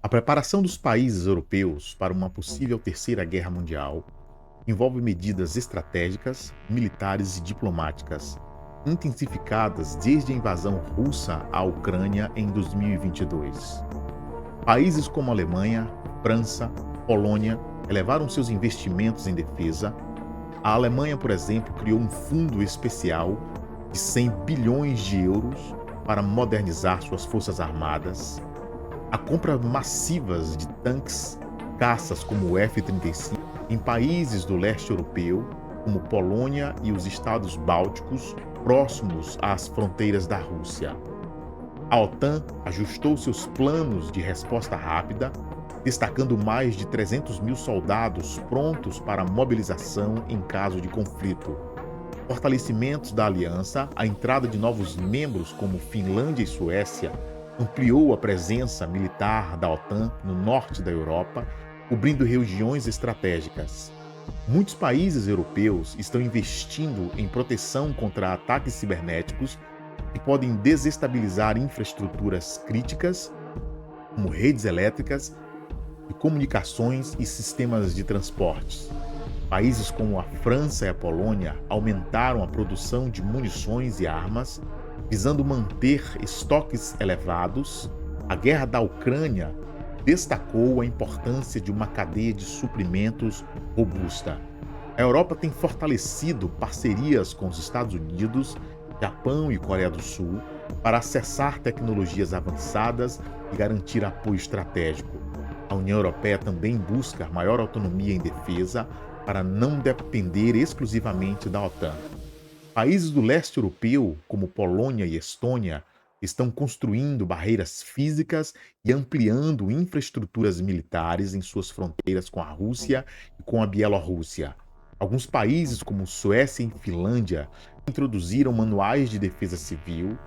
A preparação dos países europeus para uma possível Terceira Guerra Mundial envolve medidas estratégicas, militares e diplomáticas, intensificadas desde a invasão russa à Ucrânia em 2022. Países como Alemanha, França, Polônia elevaram seus investimentos em defesa. A Alemanha, por exemplo, criou um fundo especial de 100 bilhões de euros para modernizar suas forças armadas. A compra massivas de tanques, caças como o F-35 em países do leste europeu, como Polônia e os estados bálticos, próximos às fronteiras da Rússia. A OTAN ajustou seus planos de resposta rápida, destacando mais de 300 mil soldados prontos para mobilização em caso de conflito. Fortalecimentos da aliança, a entrada de novos membros como Finlândia e Suécia, ampliou a presença militar da OTAN no norte da Europa, cobrindo regiões estratégicas. Muitos países europeus estão investindo em proteção contra ataques cibernéticos que podem desestabilizar infraestruturas críticas, como redes elétricas, de comunicações e sistemas de transportes. Países como a França e a Polônia aumentaram a produção de munições e armas, visando manter estoques elevados. A guerra da Ucrânia destacou a importância de uma cadeia de suprimentos robusta. A Europa tem fortalecido parcerias com os Estados Unidos, Japão e Coreia do Sul para acessar tecnologias avançadas e garantir apoio estratégico. A União Europeia também busca maior autonomia em defesa para não depender exclusivamente da OTAN. Países do leste europeu, como Polônia e Estônia, estão construindo barreiras físicas e ampliando infraestruturas militares em suas fronteiras com a Rússia e com a Bielorrússia. Alguns países, como Suécia e Finlândia, introduziram manuais de defesa civil,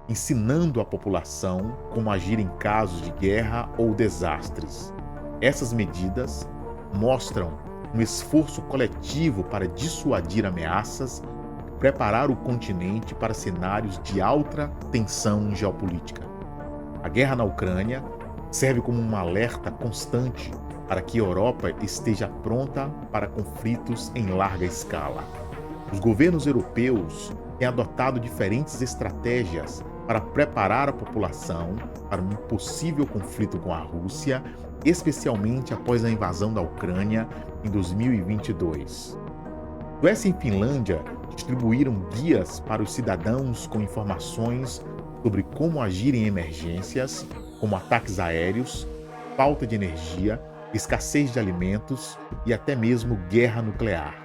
ensinando a população como agir em casos de guerra ou desastres. Essas medidas mostram um esforço coletivo para dissuadir ameaças e preparar o continente para cenários de alta tensão geopolítica. A guerra na Ucrânia serve como um alerta constante para que a Europa esteja pronta para conflitos em larga escala. Os governos europeus têm adotado diferentes estratégias para preparar a população para um possível conflito com a Rússia, especialmente após a invasão da Ucrânia em 2022. Suécia e Finlândia distribuíram guias para os cidadãos com informações sobre como agir em emergências, como ataques aéreos, falta de energia, escassez de alimentos e até mesmo guerra nuclear.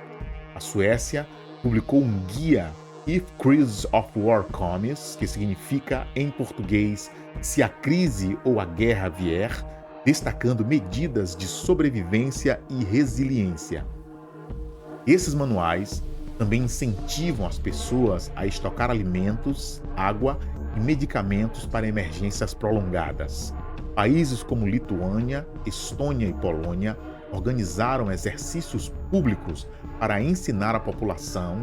A Suécia publicou um guia If Crisis of War Comes, que significa em português Se a crise ou a guerra vier, destacando medidas de sobrevivência e resiliência. Esses manuais também incentivam as pessoas a estocar alimentos, água e medicamentos para emergências prolongadas. Países como Lituânia, Estônia e Polônia organizaram exercícios públicos para ensinar a população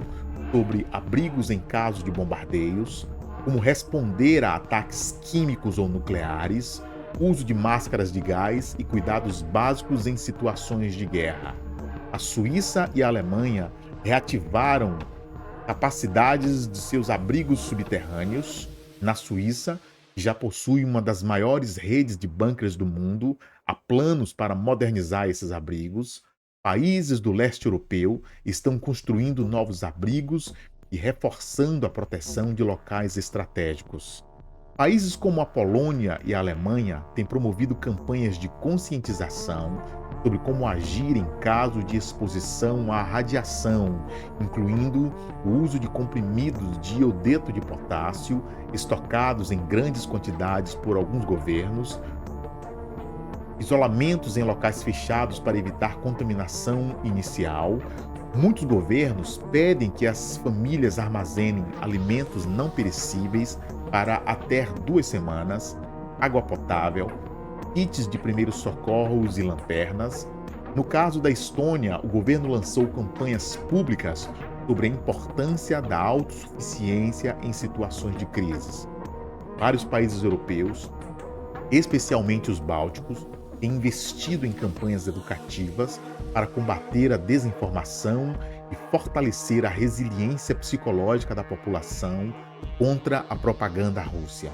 sobre abrigos em caso de bombardeios, como responder a ataques químicos ou nucleares, uso de máscaras de gás e cuidados básicos em situações de guerra. A Suíça e a Alemanha reativaram capacidades de seus abrigos subterrâneos. Na Suíça, que já possui uma das maiores redes de bunkers do mundo, há planos para modernizar esses abrigos. Países do leste europeu estão construindo novos abrigos e reforçando a proteção de locais estratégicos. Países como a Polônia e a Alemanha têm promovido campanhas de conscientização sobre como agir em caso de exposição à radiação, incluindo o uso de comprimidos de iodeto de potássio estocados em grandes quantidades por alguns governos, isolamentos em locais fechados para evitar contaminação inicial. Muitos governos pedem que as famílias armazenem alimentos não perecíveis para até 2 semanas, água potável, kits de primeiros socorros e lanternas. No caso da Estônia, o governo lançou campanhas públicas sobre a importância da autossuficiência em situações de crises. Vários países europeus especialmente os bálticos, têm investido em campanhas educativas para combater a desinformação e fortalecer a resiliência psicológica da população contra a propaganda russa.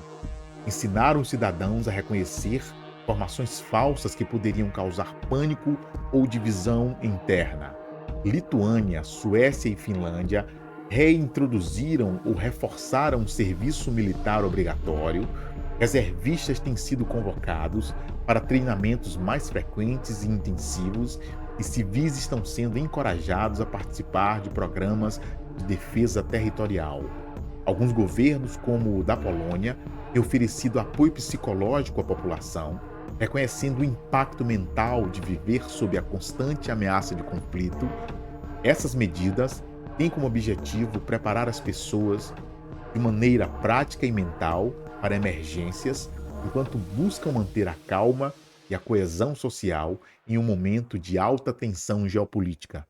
Ensinaram os cidadãos a reconhecer informações falsas que poderiam causar pânico ou divisão interna. Lituânia, Suécia e Finlândia reintroduziram ou reforçaram o serviço militar obrigatório. Reservistas têm sido convocados para treinamentos mais frequentes e intensivos e civis estão sendo encorajados a participar de programas de defesa territorial. Alguns governos, como o da Polônia, têm oferecido apoio psicológico à população, reconhecendo o impacto mental de viver sob a constante ameaça de conflito. Essas medidas têm como objetivo preparar as pessoas de maneira prática e mental para emergências, enquanto buscam manter a calma e a coesão social em um momento de alta tensão geopolítica.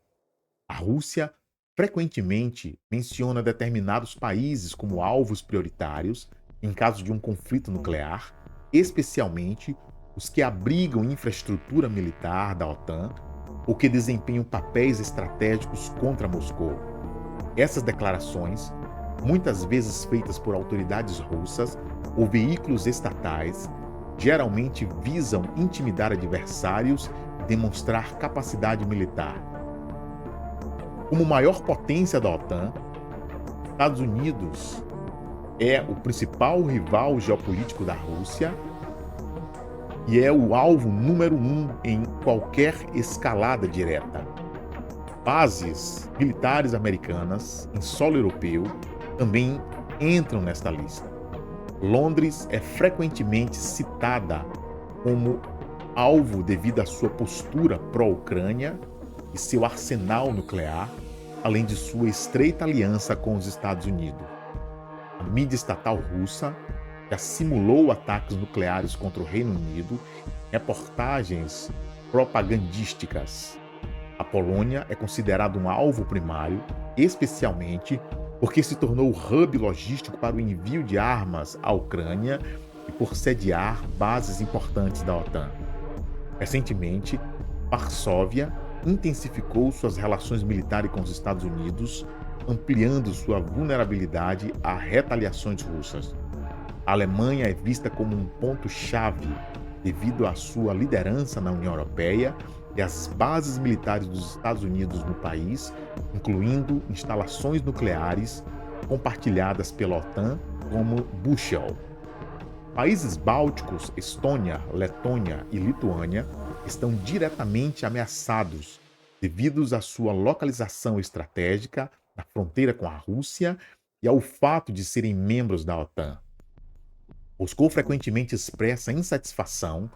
A Rússia frequentemente menciona determinados países como alvos prioritários em caso de um conflito nuclear, especialmente os que abrigam infraestrutura militar da OTAN ou que desempenham papéis estratégicos contra Moscou. Essas declarações, muitas vezes feitas por autoridades russas ou veículos estatais, geralmente visam intimidar adversários e demonstrar capacidade militar. Como maior potência da OTAN, Estados Unidos é o principal rival geopolítico da Rússia e é o alvo número 1 em qualquer escalada direta. Bases militares americanas em solo europeu também entram nesta lista. Londres é frequentemente citada como alvo devido à sua postura pró-Ucrânia e seu arsenal nuclear, além de sua estreita aliança com os Estados Unidos. A mídia estatal russa já simulou ataques nucleares contra o Reino Unido em reportagens propagandísticas. A Polônia é considerada um alvo primário, especialmente porque se tornou o hub logístico para o envio de armas à Ucrânia e por sediar bases importantes da OTAN. Recentemente, Varsóvia intensificou suas relações militares com os Estados Unidos, ampliando sua vulnerabilidade a retaliações russas. A Alemanha é vista como um ponto-chave devido à sua liderança na União Europeia e às bases militares dos Estados Unidos no país, incluindo instalações nucleares compartilhadas pela OTAN, como Bushel. Países bálticos, Estônia, Letônia e Lituânia, estão diretamente ameaçados devido à sua localização estratégica na fronteira com a Rússia e ao fato de serem membros da OTAN. Moscou frequentemente expressa insatisfação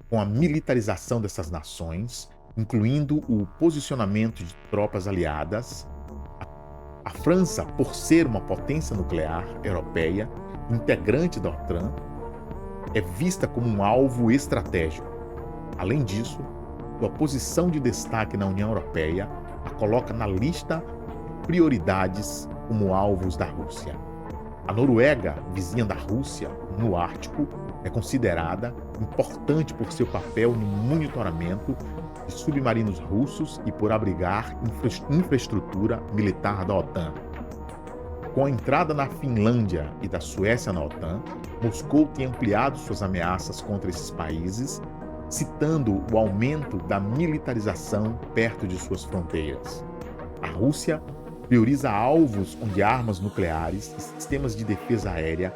com a militarização dessas nações, incluindo o posicionamento de tropas aliadas. A França, por ser uma potência nuclear europeia, integrante da OTAN, é vista como um alvo estratégico. Além disso, sua posição de destaque na União Europeia a coloca na lista de prioridades como alvos da Rússia. A Noruega, vizinha da Rússia, no Ártico, é considerada importante por seu papel no monitoramento de submarinos russos e por abrigar infraestrutura militar da OTAN. Com a entrada da Finlândia e da Suécia na OTAN, Moscou tem ampliado suas ameaças contra esses países, citando o aumento da militarização perto de suas fronteiras. A Rússia prioriza alvos onde armas nucleares e sistemas de defesa aérea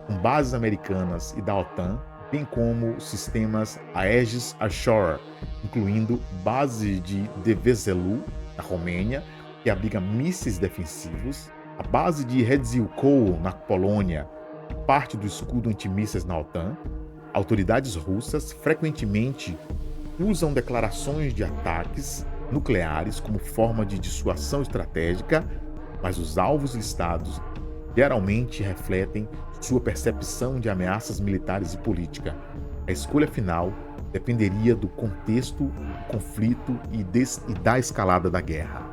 com bases americanas e da OTAN, bem como sistemas Aegis Ashore, incluindo base de Deveselu, na Romênia, que abriga mísseis defensivos, a base de Redzilkowo, na Polônia, parte do escudo antimísseis na OTAN. Autoridades russas frequentemente usam declarações de ataques nucleares como forma de dissuasão estratégica, mas os alvos listados geralmente refletem sua percepção de ameaças militares e política. A escolha final dependeria do contexto do conflito e da escalada da guerra.